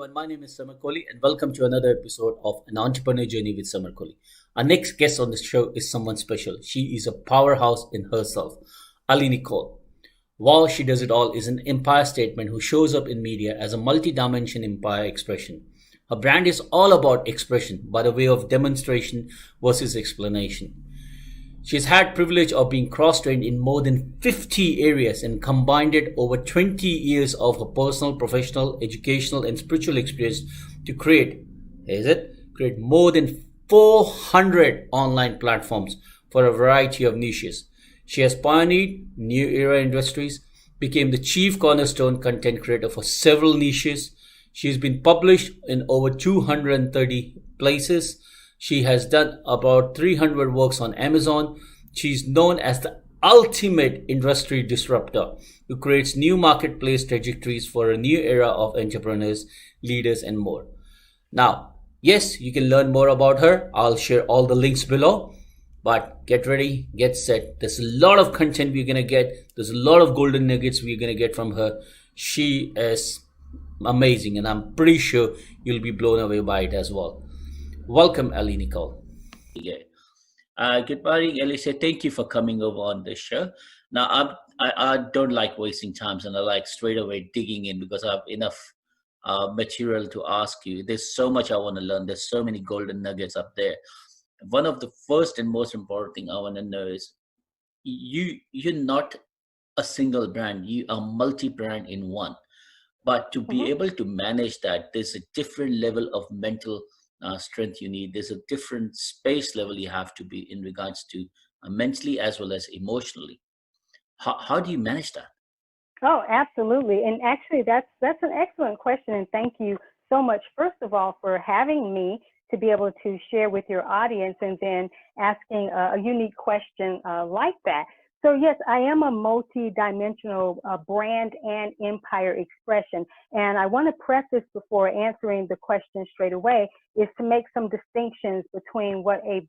everyone, my name is Samar Kohli and welcome to another episode of An Entrepreneur Journey with Samar Kohli. Our next guest on the show is someone special. She is a powerhouse in herself, AliNICOLE. Wow, she does it all is an empire statement who shows up in media as a multi-dimension empire expression. Her brand is all about expression by the way of demonstration versus explanation. She's had privilege of being cross-trained in more than 50 areas and combined it over 20 years of her personal, professional, educational, and spiritual experience to create more than 400 online platforms for a variety of niches. She has pioneered new era industries, became the chief cornerstone content creator for several niches. She's been published in over 230 places. She has done about 300 works on Amazon. She's known as the ultimate industry disruptor who creates new marketplace trajectories for a new era of entrepreneurs, leaders, and more. Now, yes, you can learn more about her. I'll share all the links below. But get ready, get set. There's a lot of content we're going to get. There's a lot of golden nuggets we're going to get from her. She is amazing, and I'm pretty sure you'll be blown away by it as well. Welcome, AliNICOLE. Yeah. Good morning, Alicia. Thank you for coming over on this show. Now, I don't like wasting times, and I like straight away digging in because I have enough material to ask you. There's so much I want to learn. There's so many golden nuggets up there. One of the first and most important thing I want to know is you're not a single brand. You are multi-brand in one. But to be Mhm. able to manage that, there's a different level of mental strength you need. There's a different space level you have to be in regards to mentally as well as emotionally. How do you manage that? Oh, absolutely. And actually, that's an excellent question. And thank you so much, first of all, for having me to be able to share with your audience, and then asking a unique question like that. So yes, I am a multi-dimensional brand and empire expression. And I want to preface before answering the question straight away is to make some distinctions between what a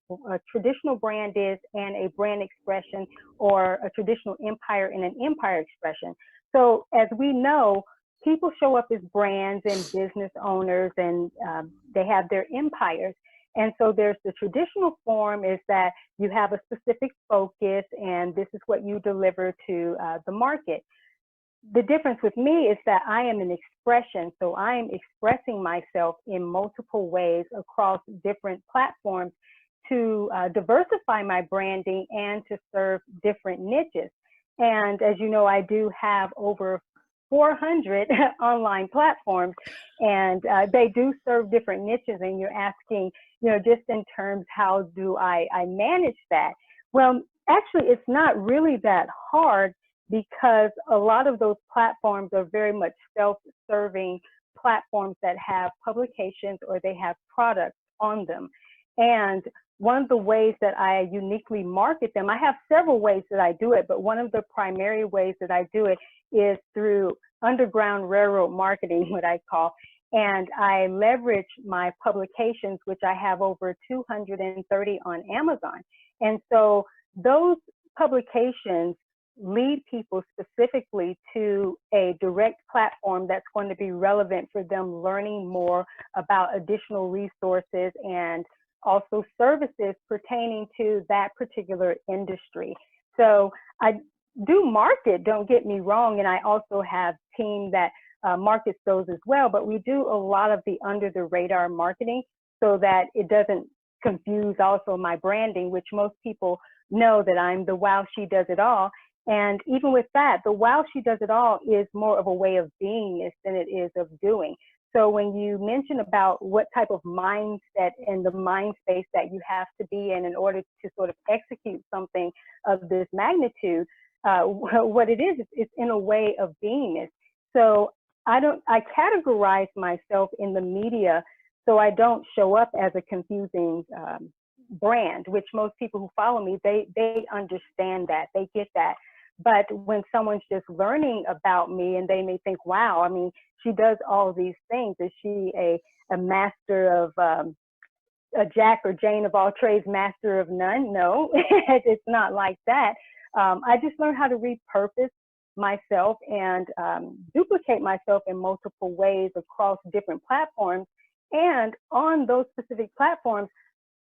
traditional brand is and a brand expression, or a traditional empire and an empire expression. So as we know, people show up as brands and business owners, and they have their empires. And so there's the traditional form is that you have a specific focus and this is what you deliver to the market. The difference with me is that I am an expression. So I am expressing myself in multiple ways across different platforms to diversify my branding and to serve different niches. And as you know, I do have over 400 online platforms, and they do serve different niches. And you're asking, just in terms, how do I manage that? Well, actually, it's not really that hard, because a lot of those platforms are very much self-serving platforms that have publications or they have products on them. And one of the ways that I uniquely market them, I have several ways that I do it, but one of the primary ways that I do it is through underground railroad marketing, what I call. And I leverage my publications, which I have over 230 on Amazon. And so those publications lead people specifically to a direct platform that's going to be relevant for them learning more about additional resources and also services pertaining to that particular industry. So I do market, don't get me wrong, and I also have a team that markets those as well, but we do a lot of the under the radar marketing so that it doesn't confuse also my branding, which most people know that I'm the wow, she does it all. And even with that, the wow, she does it all is more of a way of beingness than it is of doing. So when you mention about what type of mindset and the mind space that you have to be in order to sort of execute something of this magnitude, what it is, it's in a way of beingness. So I categorize myself in the media so I don't show up as a confusing brand, which most people who follow me, they understand that, they get that. But when someone's just learning about me and they may think, wow, I mean, she does all these things. Is she a master of a Jack or Jane of all trades, master of none? No, it's not like that. I just learned how to repurpose myself and duplicate myself in multiple ways across different platforms. And on those specific platforms,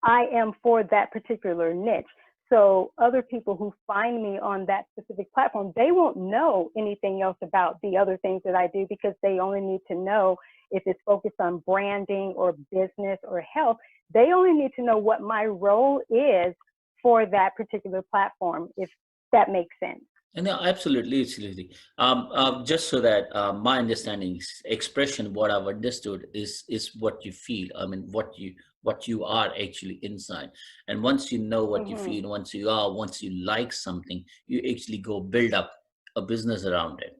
I am for that particular niche. So other people who find me on that specific platform, they won't know anything else about the other things that I do, because they only need to know if it's focused on branding or business or health. They only need to know what my role is for that particular platform, if that makes sense. And no, absolutely, absolutely. Just so that my understanding, expression, what I've understood is what you feel. I mean, what you are actually inside. And once you know what you Mm-hmm. feel, once you like something, you actually go build up a business around it.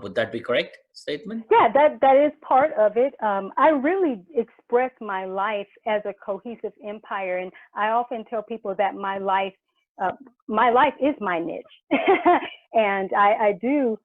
Would that be correct statement? Yeah, that is part of it. I really express my life as a cohesive empire, and I often tell people that uh, my life is my niche, and I do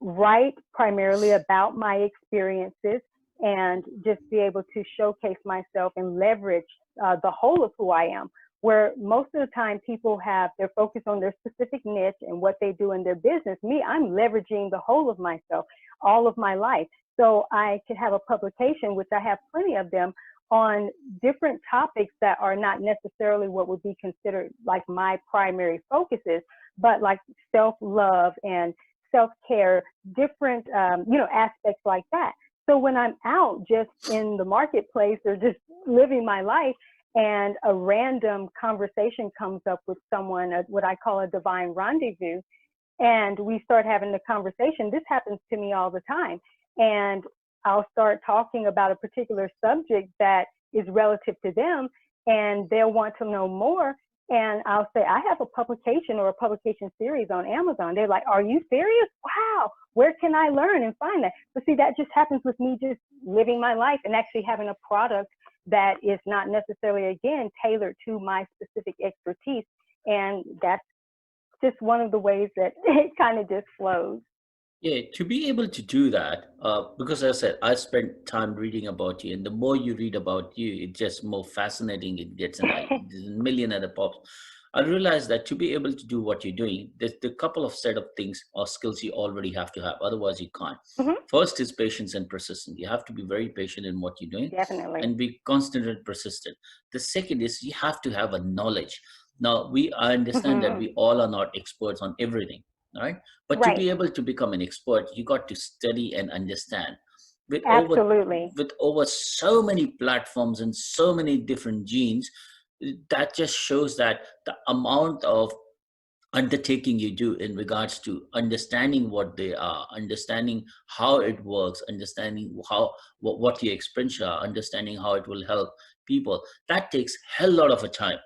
write primarily about my experiences and just be able to showcase myself and leverage the whole of who I am. Where most of the time people they're focused on their specific niche and what they do in their business. Me, I'm leveraging the whole of myself, all of my life. So I could have a publication, which I have plenty of them, on different topics that are not necessarily what would be considered like my primary focuses, but like self-love and self-care, different, aspects like that. So when I'm out just in the marketplace or just living my life, and a random conversation comes up with someone, what I call a divine rendezvous, and we start having the conversation. This happens to me all the time. And I'll start talking about a particular subject that is relative to them, and they'll want to know more. And I'll say, I have a publication or a publication series on Amazon. They're like, are you serious? Wow, where can I learn and find that? But see, that just happens with me just living my life and actually having a product that is not necessarily, again, tailored to my specific expertise. And that's just one of the ways that it kind of just flows. Yeah, to be able to do that, because as I said, I spent time reading about you, and the more you read about you, it's just more fascinating. It gets, and there's a million other pops. I realized that to be able to do what you're doing, there's the couple of set of things or skills you already have to have. Otherwise, you can't. Hmm. First is patience and persistence. You have to be very patient in what you're doing Definitely. and be constant and persistent. The second is you have to have a knowledge. Now, I understand that Hmm. we all are not experts on everything, right? But to Right. be able to become an expert, you got to study and understand. With over Absolutely. with over so many platforms and so many different genes, that just shows that the amount of undertaking you do in regards to understanding what they are, understanding how it works, understanding what your experience are, understanding how it will help people. That takes hell lot of a time.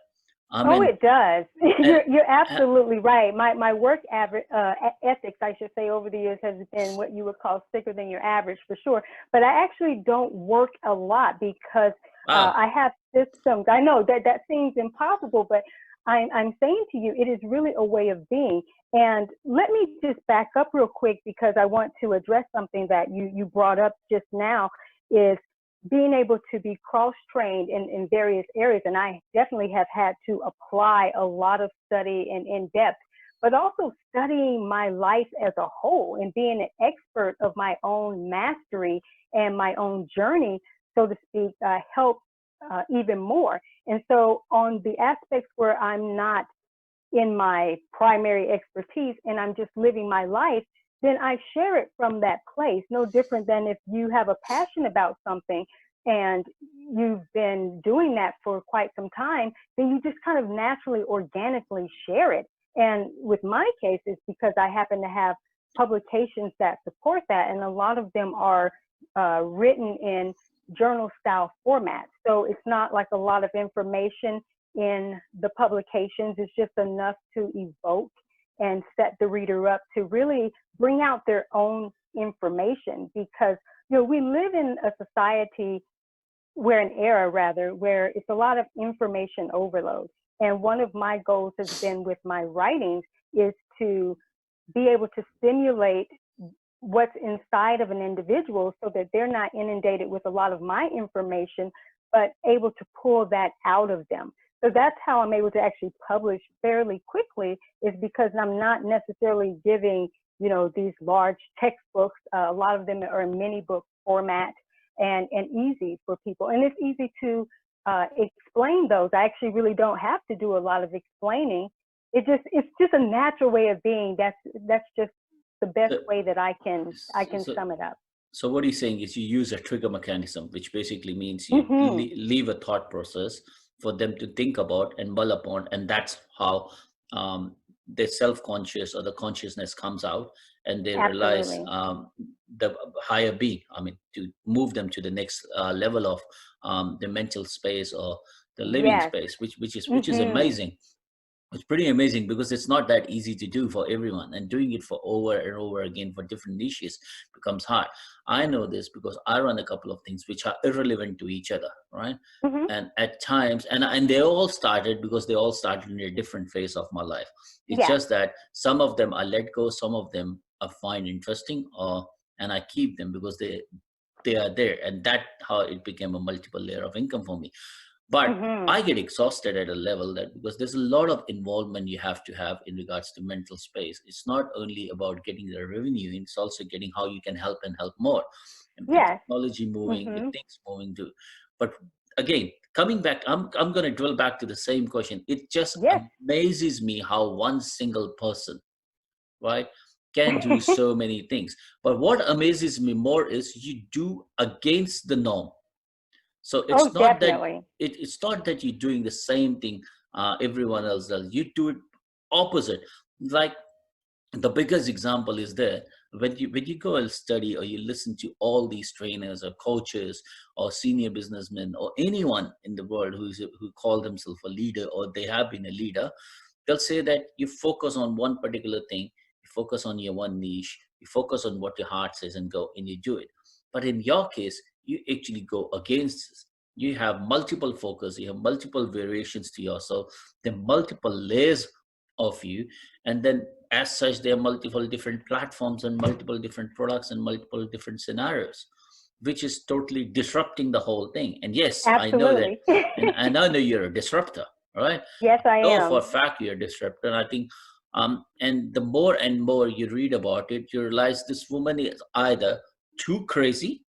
I Oh, mean, it does. and, You're uh, absolutely right. My work ethics, I should say, over the years has been what you would call thicker than your average, for sure. But I actually don't work a lot because wow. I have systems. I know that seems impossible, but I'm saying to you, it is really a way of being. And let me just back up real quick, because I want to address something that you brought up just now, is being able to be cross-trained in various areas. And I definitely have had to apply a lot of study and in depth, but also studying my life as a whole and being an expert of my own mastery and my own journey, so to speak, help even more. And so on the aspects where I'm not in my primary expertise and I'm just living my life, then I share it from that place. No different than if you have a passion about something and you've been doing that for quite some time, then you just kind of naturally, organically share it. And with my case, it's because I happen to have publications that support that, and a lot of them are written in journal style format. So it's not like a lot of information in the publications. It's just enough to evoke and set the reader up to really bring out their own information, because we live in a society, an era rather, where it's a lot of information overload. And one of my goals has been with my writings is to be able to stimulate what's inside of an individual so that they're not inundated with a lot of my information, but able to pull that out of them. So that's how I'm able to actually publish fairly quickly, is because I'm not necessarily giving these large textbooks. A lot of them are in mini book format and easy for people. And it's easy to explain those. I actually really don't have to do a lot of explaining. It's just a natural way of being. That's just the best way that I can sum it up. So what he's saying is you use a trigger mechanism, which basically means you leave a thought process for them to think about and mull upon, and that's how the self-conscious or the consciousness comes out, and they realize the higher being. I mean, to move them to the next level of the mental space or the living space, which is amazing. It's pretty amazing because it's not that easy to do for everyone, and doing it for over and over again for different niches becomes hard. I know this because I run a couple of things which are irrelevant to each other, right? And at times, and they all started because they all started in a different phase of my life. It's just that some of them I let go, some of them I find interesting, and I keep them because they are there, and that's how it became a multiple layer of income for me. But I get exhausted at a level that because there's a lot of involvement you have to have in regards to mental space. It's not only about getting the revenue, it's also getting how you can help and help more. And the technology moving, the things moving too. But again, coming back, I'm going to dwell back to the same question. It just amazes me how one single person, right, can do so many things. But what amazes me more is you do against the norm. So it's not that it's not that you're doing the same thing everyone else does. You do it opposite. Like the biggest example is there when you go and study or you listen to all these trainers or coaches or senior businessmen or anyone in the world who call themselves a leader or they have been a leader, they'll say that you focus on one particular thing, you focus on your one niche, you focus on what your heart says and go and you do it. But in your case, you actually go against this. You have multiple focus, you have multiple variations to yourself, there are multiple layers of you, and then as such, there are multiple different platforms and multiple different products and multiple different scenarios, which is totally disrupting the whole thing. And yes, I know that, and I know you're a disruptor, right? Yes, I am. For a fact you're a disruptor. And I think, and the more and more you read about it, you realize this woman is either too crazy,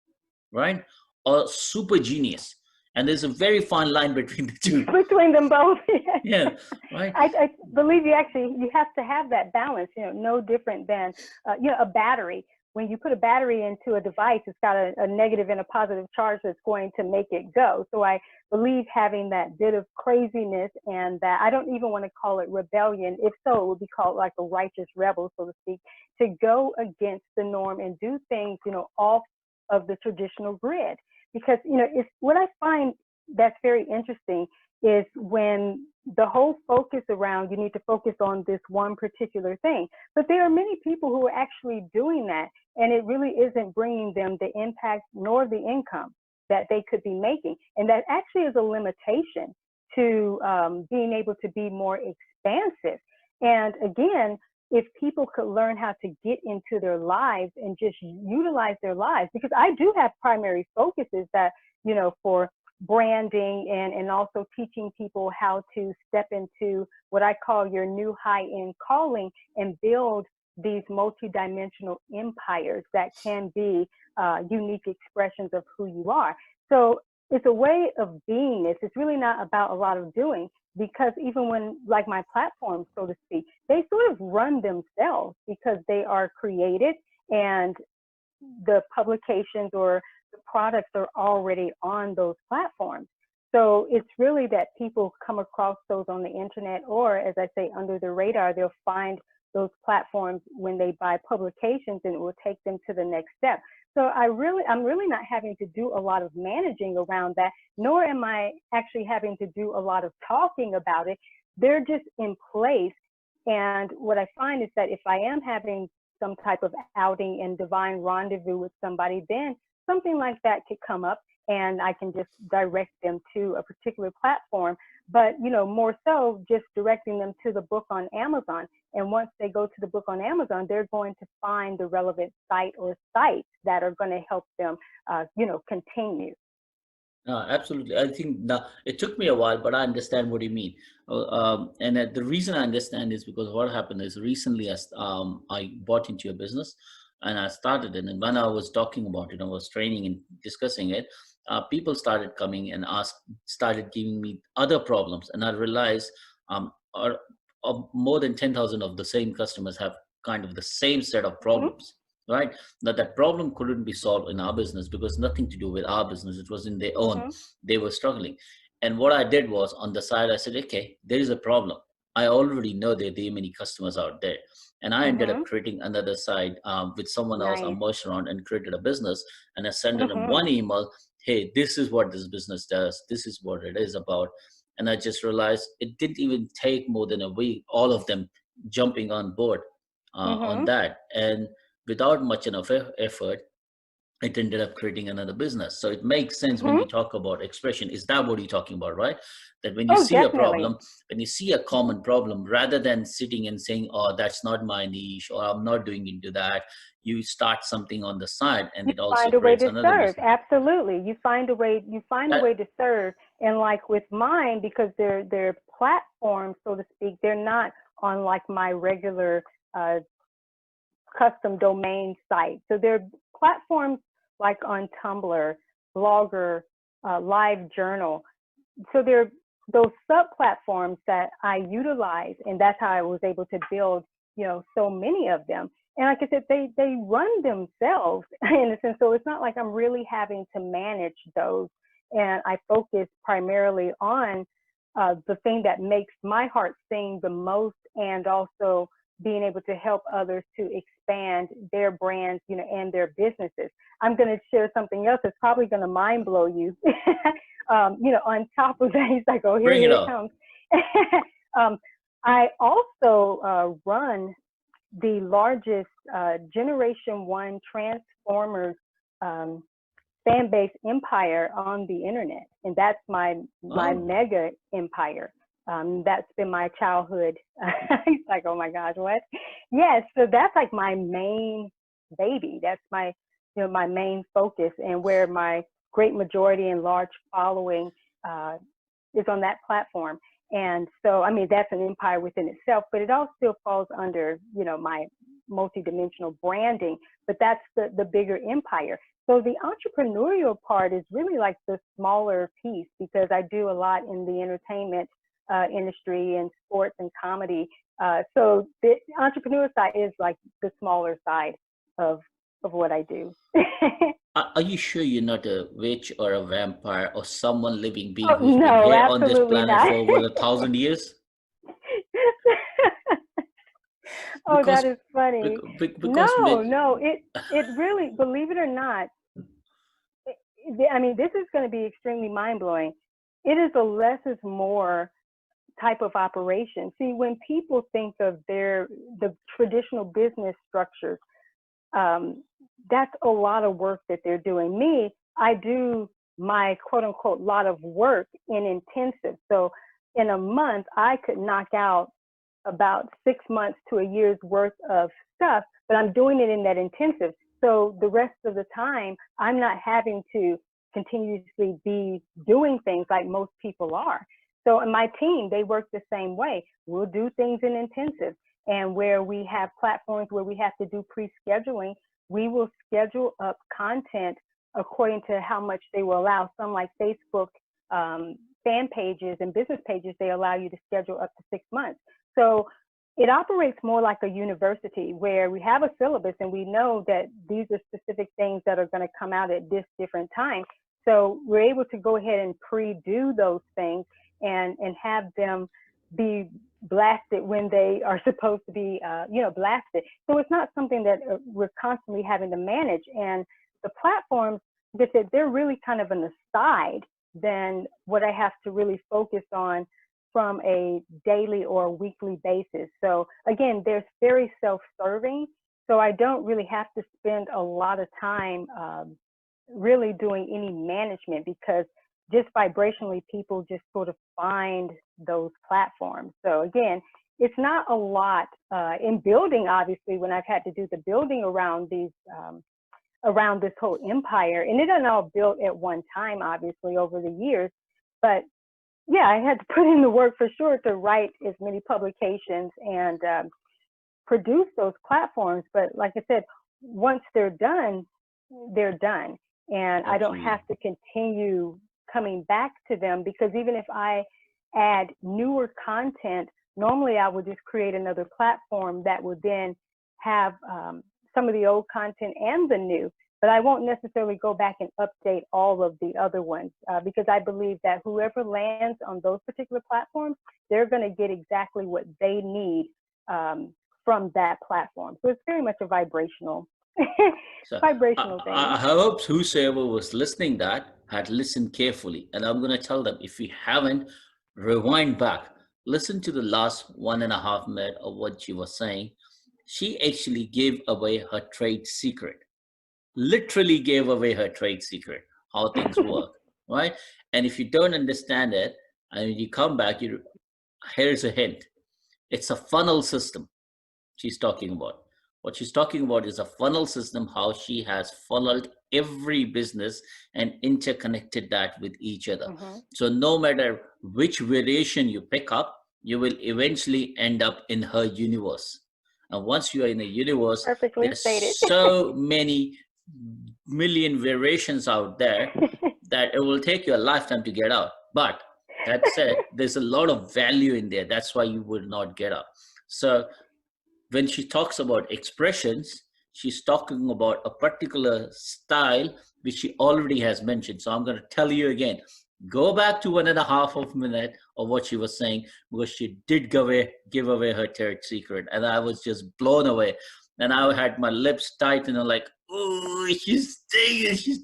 right, or super genius, and there's a very fine line between the two. Between them both. Right. I believe you have to have that balance. No different than a battery. When you put a battery into a device, it's got a negative and a positive charge that's going to make it go. So I believe having that bit of craziness, and that I don't even want to call it rebellion. If so, it would be called like a righteous rebel, so to speak, to go against the norm and do things, off of the traditional grid. Because, it's what I find that's very interesting is when the whole focus around, you need to focus on this one particular thing. But there are many people who are actually doing that, and it really isn't bringing them the impact nor the income that they could be making. And that actually is a limitation to being able to be more expansive. And again, if people could learn how to get into their lives and just utilize their lives, because I do have primary focuses that, for branding and also teaching people how to step into what I call your new high-end calling and build these multidimensional empires that can be unique expressions of who you are. So it's a way of beingness. It's really not about a lot of doing, because even when, like my platforms, so to speak, they sort of run themselves because they are created and the publications or the products are already on those platforms. So it's really that people come across those on the internet, or as I say, under the radar, they'll find those platforms when they buy publications, and it will take them to the next step. So I'm really not having to do a lot of managing around that, nor am I actually having to do a lot of talking about it. They're just in place. And what I find is that if I am having some type of outing and divine rendezvous with somebody, then something like that could come up and I can just direct them to a particular platform. But, more so just directing them to the book on Amazon. And once they go to the book on Amazon, they're going to find the relevant site or sites that are going to help them, continue. No, absolutely. I think now it took me a while, but I understand what you mean. And the reason I understand is because what happened is recently I bought into your business and I started it. And when I was talking about it, I was training and discussing it. People started coming and started giving me other problems. And I realized more than 10,000 of the same customers have kind of the same set of Mm-hmm. problems, right? That problem couldn't be solved in our business because nothing to do with our business. It was in their own. Mm-hmm. They were struggling. And what I did was on the side, I said, okay, there is a problem. I already know there are many customers out there. And I ended Mm-hmm. up creating another side with someone else. I Nice. merged around and created a business. And I sent them Mm-hmm. one email. Hey, this is what this business does. This is what it is about. And I just realized it didn't even take more than a week, all of them jumping on board on Mm-hmm. that. And without much enough effort, it ended up creating another business. So it makes sense when Mm-hmm. we talk about expression. Is that what you're talking about, right? That when you Oh, see a definitely. problem, when you see a common problem, rather than sitting and saying, oh, that's not my niche, or I'm not doing into that, you start something on the side and You it also find a way creates to another serve. business. Absolutely. You find a way to serve. And like with mine, because they're platforms, so to speak, they're not on like my regular uh, custom domain site. So they're platforms like on Tumblr, Blogger, Live Journal. So they're those sub platforms that I utilize, and that's how I was able to build, so many of them. And like I said, they run themselves in a sense. So it's not like I'm really having to manage those. And I focus primarily on the thing that makes my heart sing the most, and also being able to help others to expand their brands, and their businesses. I'm going to share something else that's probably going to mind blow you. On top of that, he's like, oh, Bring here it it on. comes. um, I also run the largest Generation 1 Transformers um, fan base empire on the internet. And that's my Oh, mega empire. That's been my childhood. He's like, oh my gosh, what? Yes, so that's like my main baby. That's my main focus, and where my great majority and large following uh, is on that platform. And so, I mean, that's an empire within itself, but it all still falls under, my multidimensional branding, but that's the bigger empire. So the entrepreneurial part is really like the smaller piece, because I do a lot in the entertainment industry and sports and comedy. So the entrepreneur side is like the smaller side of what I do. are you sure you're not a witch or a vampire or someone living being Oh who's been no, here on this absolutely planet not. for over 1,000 years? Oh, that Because is funny. because No, when no, it really, believe it or not, I mean, this is going to be extremely mind blowing. It is a less is more type of operation. See, when people think of the traditional business structures, um, that's a lot of work that they're doing. Me, I do my quote unquote lot of work in intensive. So in a month, I could knock out about 6 months to a year's worth of stuff, but I'm doing it in that intensive. So the rest of the time, I'm not having to continuously be doing things like most people are. So in my team, they work the same way. We'll do things in intensive. And where we have platforms where we have to do pre-scheduling, we will schedule up content according to how much they will allow. Some like Facebook fan pages and business pages, they allow you to schedule up to 6 months. So it operates more like a university, where we have a syllabus and we know that these are specific things that are going to come out at this different time. So we're able to go ahead and pre-do those things and have them be blasted when they are supposed to be, blasted. So it's not something that we're constantly having to manage. And the platforms, like I said, they're really kind of an aside than what I have to really focus on from a daily or weekly basis. So again, there's very self-serving. So I don't really have to spend a lot of time really doing any management, because just vibrationally, people just sort of find those platforms. So again, it's not a lot in building. Obviously, when I've had to do the building around these around this whole empire. And it wasn't all built at one time, obviously, over the years. But yeah, I had to put in the work for sure to write as many publications and produce those platforms. But like I said, once they're done, they're done. And I don't have to continue coming back to them, because even if I add newer content, normally I would just create another platform that would then have some of the old content and the new, but I won't necessarily go back and update all of the other ones because I believe that whoever lands on those particular platforms, they're going to get exactly what they need from that platform. So it's very much a vibrational vibrational thing. I hope whosoever was listening that had listened carefully. And I'm going to tell them, if you haven't, rewind back. Listen to the last 1.5 minutes of what she was saying. She actually gave away her trade secret. Literally gave away her trade secret, how things work, right? And if you don't understand it, and you come back, here's a hint. It's a funnel system she's talking about. What she's talking about is a funnel system, how she has funneled every business and interconnected that with each other. Mm-hmm. So no matter which variation you pick up, you will eventually end up in her universe. And once you are in a universe, there's so many million variations out there that it will take you a lifetime to get out. But that said, there's a lot of value in there. That's why you will not get out. So when she talks about expressions, she's talking about a particular style, which she already has mentioned. So I'm going to tell you again, go back to 1.5 minutes of what she was saying, because she did give away her trade secret. And I was just blown away. And I had my lips tight and I'm like, oh, she's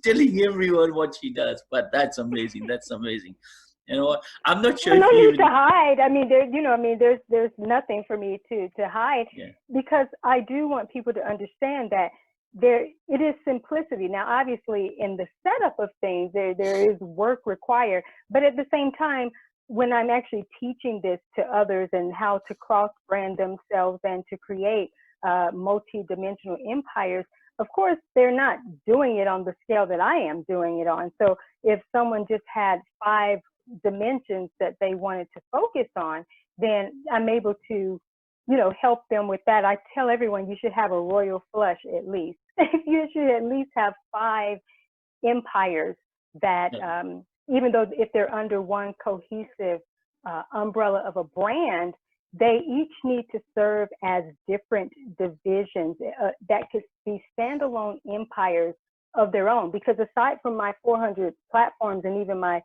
telling everyone what she does. But that's amazing. That's amazing. You know what? I'm not sure. No need to hide. I mean, there's nothing for me to hide, because I do want people to understand that it is simplicity. Now, obviously, in the setup of things, there is work required, but at the same time, when I'm actually teaching this to others and how to cross-brand themselves and to create multi-dimensional empires, of course, they're not doing it on the scale that I am doing it on. So if someone just had 5 dimensions that they wanted to focus on, then I'm able to, help them with that. I tell everyone you should have a royal flush at least. You should at least have 5 empires that, even though if they're under one cohesive umbrella of a brand, they each need to serve as different divisions that could be standalone empires of their own. Because aside from my 400 platforms and even my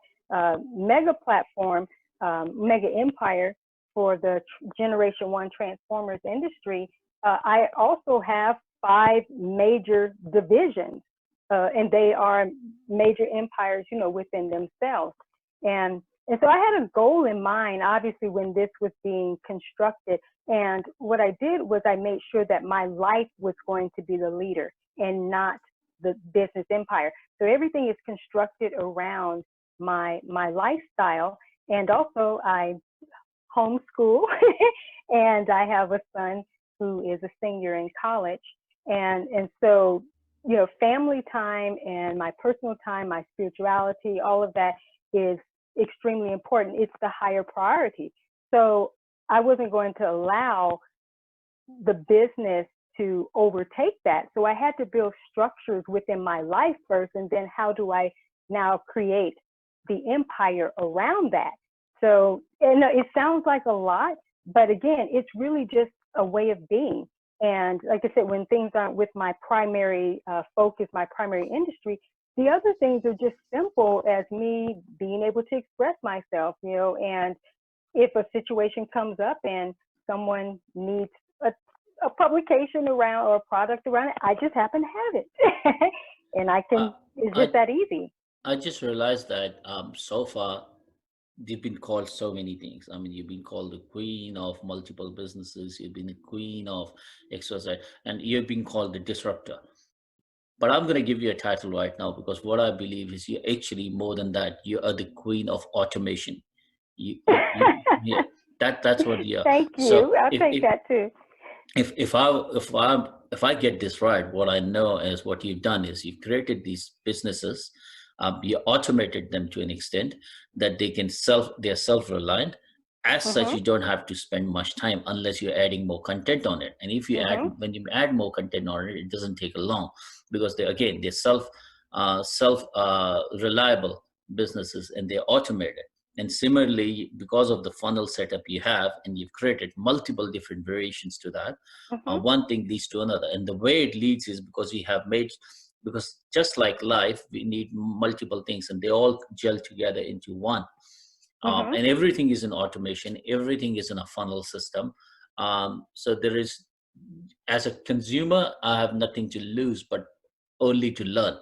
mega platform, mega empire for the Generation 1 Transformers industry, I also have 5 major divisions, and they are major empires, within themselves. And so I had a goal in mind, obviously, when this was being constructed. And what I did was I made sure that my life was going to be the leader and not the business empire. So everything is constructed around my lifestyle. And also I homeschool and I have a son who is a senior in college. And so, family time and my personal time, my spirituality, all of that is extremely important. It's the higher priority. So I wasn't going to allow the business to overtake that. So I had to build structures within my life first, and then how do I now create the empire around that? So, and it sounds like a lot, but again, it's really just a way of being. And like I said, when things aren't with my primary focus, my primary industry, the other things are just simple as me being able to express myself, and if a situation comes up and someone needs a publication around or a product around it, I just happen to have it. And I can, it's just that easy. I just realized that so far, you've been called so many things. I mean, you've been called the queen of multiple businesses. You've been the queen of XYZ, and you've been called the disruptor. But I'm going to give you a title right now, because what I believe is you're actually more than that. You are the queen of automation. Yeah, that's what you are. Thank you. So I'll take that too. if I get this right, what I know is what you've done is you've created these businesses, you automated them to an extent that they're self-reliant. As such, Mhm. you don't have to spend much time unless you're adding more content on it. And Mhm. when you add more content on it, it doesn't take long because they're self reliable businesses and they're automated. And similarly, because of the funnel setup you have, and you've created multiple different variations to that, Mhm. one thing leads to another. And the way it leads is because just like life, we need multiple things and they all gel together into one. Mhm. And everything is in automation, everything is in a funnel system. So there is, as a consumer, I have nothing to lose, but only to learn.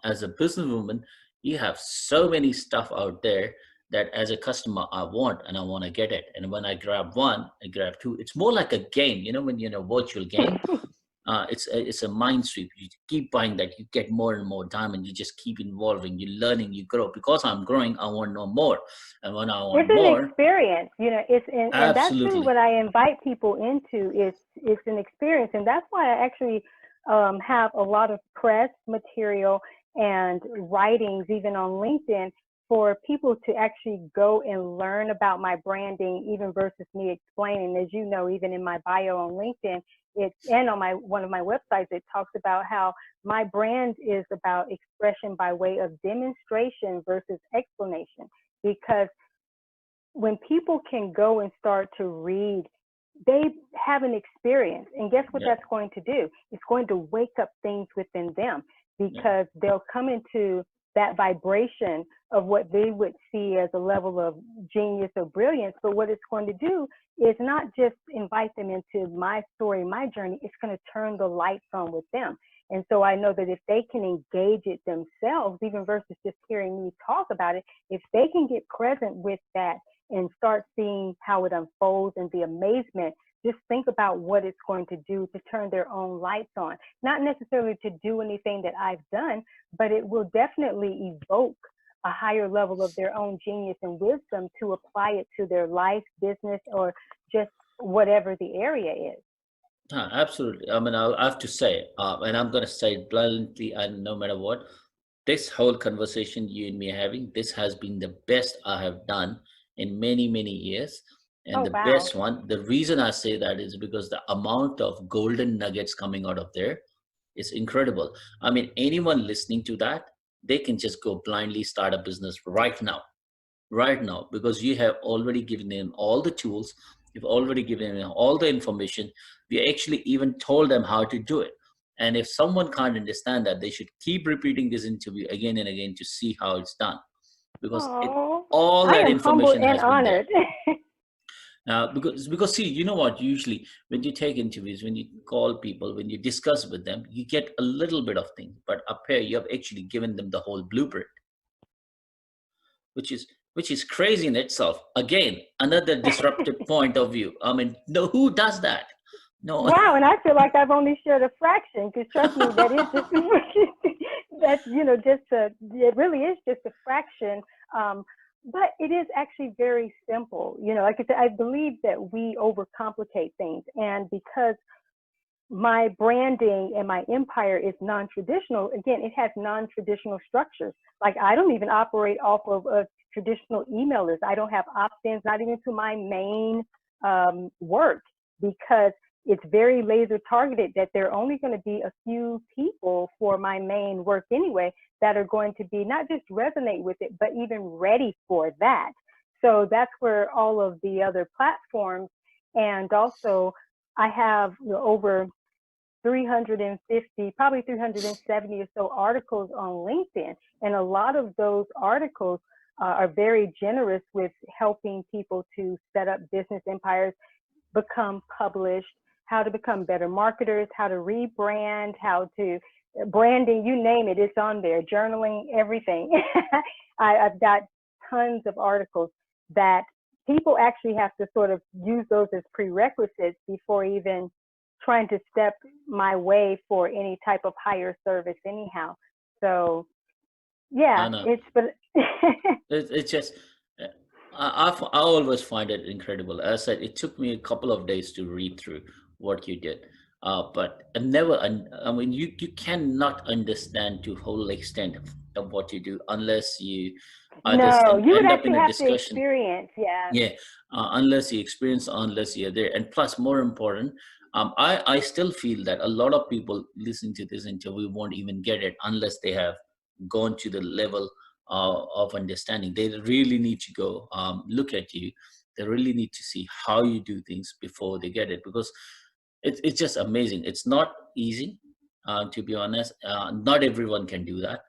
As a businesswoman, you have so many stuff out there that as a customer I want and I want to get it. And when I grab one, I grab two. It's more like a game, when you're in a virtual game. It's a mind sweep. You keep buying that, you get more and more diamond. You just keep evolving. You're learning. You grow. Because I'm growing, I want to know more. And when I want It's an more, experience, it's and that's really absolutely, what I invite people into is it's an experience, and that's why I actually have a lot of press material and writings even on LinkedIn for people to actually go and learn about my branding, even versus me explaining. As you know, even in my bio on LinkedIn, it's and on my one of my websites, it talks about how my brand is about expression by way of demonstration versus explanation, because when people can go and start to read, they have an experience. And guess what yeah, that's going to do? It's going to wake up things within them, yeah, because they'll come into that vibration of what they would see as a level of genius or brilliance. But what it's going to do is not just invite them into my story, my journey, it's going to turn the lights on with them. And so I know that if they can engage it themselves, even versus just hearing me talk about it, if they can get present with that and start seeing how it unfolds and the amazement, just think about what it's going to do to turn their own lights on. Not necessarily to do anything that I've done, but it will definitely evoke a higher level of their own genius and wisdom to apply it to their life, business, or just whatever the area is. absolutely. I mean, I have to say, and I'm going to say it bluntly, and no matter what, this whole conversation you and me are having, this has been the best I have done in many, many years. And Oh, the wow. best one, the reason I say that is because the amount of golden nuggets coming out of there is incredible. I mean, anyone listening to that, they can just go blindly start a business right now, because you have already given them all the tools, you've already given them all the information, we actually even told them how to do it. And if someone can't understand that, they should keep repeating this interview again and again to see how it's done, because Oh, all I that am humbled information and has been there. honored. Because see, you know what, usually when you take interviews, when you call people, when you discuss with them, you get a little bit of things, but up here you have actually given them the whole blueprint, which is crazy in itself. Again, another disruptive point of view. I mean, no, who does that? No. Wow, and I feel like I've only shared a fraction, because trust me, that is just that's just it really is just a fraction. Um, but it is actually very simple. Like I said, I believe that we overcomplicate things, and because my branding and my empire is non-traditional, again, it has non-traditional structures. Like I don't even operate off of a traditional email list. I don't have opt-ins, not even to my main work, because it's very laser targeted that there are only going to be a few people for my main work anyway that are going to be not just resonate with it, but even ready for that. So that's where all of the other platforms, and also I have over 350, probably 370 or so articles on LinkedIn. And a lot of those articles are very generous with helping people to set up business empires, become published, how to become better marketers, how to rebrand, how to branding, you name it, it's on there, journaling, everything. I've got tons of articles that people actually have to sort of use those as prerequisites before even trying to step my way for any type of higher service anyhow. So I yeah, know. it's but It's just, uh, I always find it incredible. As I said, it took me a couple of days to read through. what you did. But never, I mean, you cannot understand to whole extent of what you do unless you either No, you would end up actually in a have to discussion. experience. Yeah. Yeah, unless you experience, unless you're there. And plus, more important, I still feel that a lot of people listening to this interview won't even get it unless they have gone to the level of understanding. They really need to go look at you. They really need to see how you do things before they get it, because it's just amazing. It's not easy, to be honest. Not everyone can do that.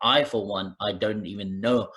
I, for one, I don't even know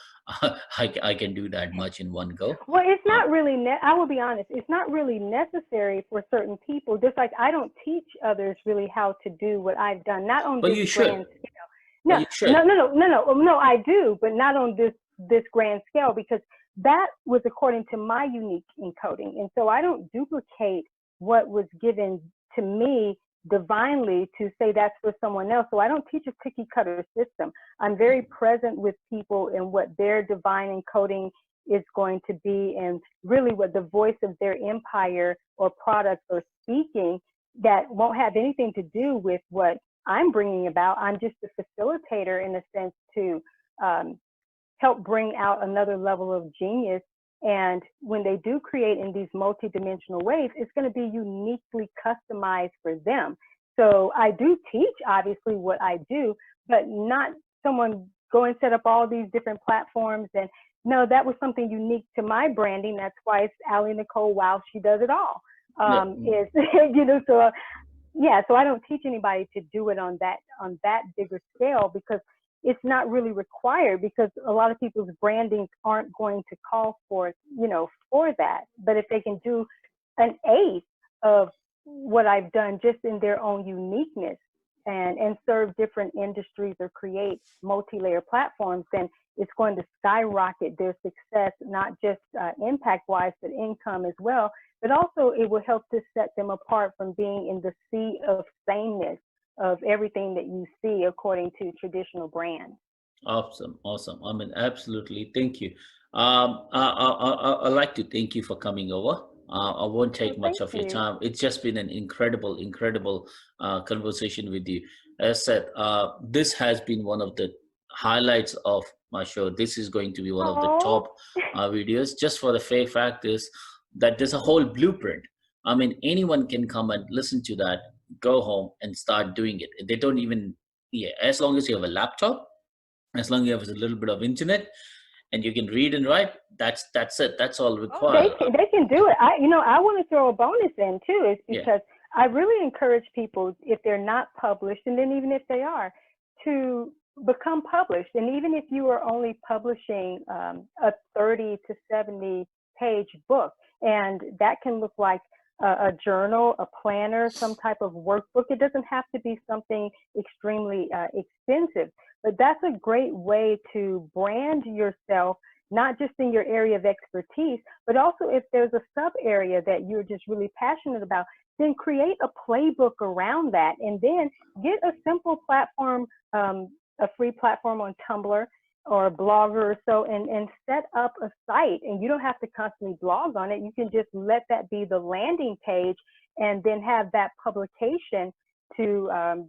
I can do that much in one go. Well, it's Uh, not really, I will be honest, it's not really necessary for certain people. Just like I don't teach others really how to do what I've done, not on but this you should. grand scale. But No, you no, should. no, no, no, no, no, I do, but not on this grand scale, because that was according to my unique encoding. And so I don't duplicate what was given to me divinely to say that's for someone else. So I don't teach a cookie cutter system. I'm very present with people and what their divine encoding is going to be, and really what the voice of their empire or products are speaking, that won't have anything to do with what I'm bringing about. I'm just a facilitator in a sense to help bring out another level of genius. And when they do create in these multidimensional ways, it's going to be uniquely customized for them. So I do teach, obviously, what I do, but not someone go and set up all these different platforms. And no, that was something unique to my branding. That's why it's AliNICOLE. Wow, she does it all. Yeah. Is so yeah. So I don't teach anybody to do it on that bigger scale, because it's not really required, because a lot of people's brandings aren't going to call for for that. But if they can do an eighth of what I've done just in their own uniqueness, and serve different industries or create multi-layer platforms, then it's going to skyrocket their success, not just impact-wise, but income as well. But also it will help to set them apart from being in the sea of sameness of everything that you see according to traditional brands. Awesome, awesome. I mean, absolutely. Thank you. I'd like to thank you for coming over. I won't Well, take much thank of your you. time. It's just been an incredible, incredible conversation with you. As I said, this has been one of the highlights of my show. This is going to be one of the Oh, top videos, just for the fair fact is that there's a whole blueprint. I mean, anyone can come and listen to that, go home and start doing it. They don't even, yeah, as long as you have a laptop, as long as you have a little bit of internet and you can read and write, that's it. That's all oh, required. they can do it. I want to throw a bonus in too, is Yeah. because I really encourage people, if they're not published, and then even if they are, to become published. And even if you are only publishing a 30 to 70 page book, and that can look like a journal, a planner, some type of workbook. It doesn't have to be something extremely expensive, but that's a great way to brand yourself, not just in your area of expertise, but also if there's a sub area that you're just really passionate about, then create a playbook around that, and then get a simple platform, a free platform on Tumblr or a blogger or so, and set up a site. And you don't have to constantly blog on it. You can just let that be the landing page, and then have that publication to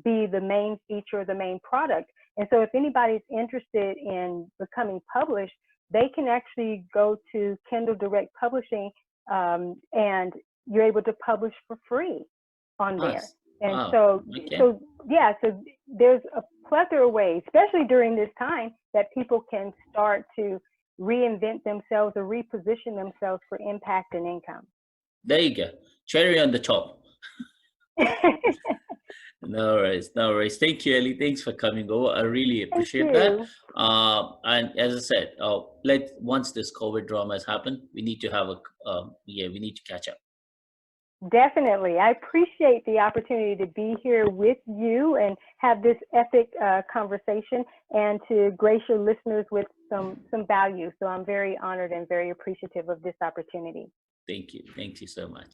be the main feature, the main product. And so if anybody's interested in becoming published, they can actually go to Kindle Direct Publishing, and you're able to publish for free on there. Nice. And Wow. so, Okay. so yeah, so there's a plethora of ways, especially during this time, that people can start to reinvent themselves or reposition themselves for impact and income. There you go. Cherry on the top. No worries. No worries. Thank you, Ellie. Thanks for coming over. I really Thank appreciate that. you. And as I said, once this COVID drama has happened, we need to have we need to catch up. Definitely. I appreciate the opportunity to be here with you and have this epic conversation, and to grace your listeners with some value. So I'm very honored and very appreciative of this opportunity. Thank you. Thank you so much.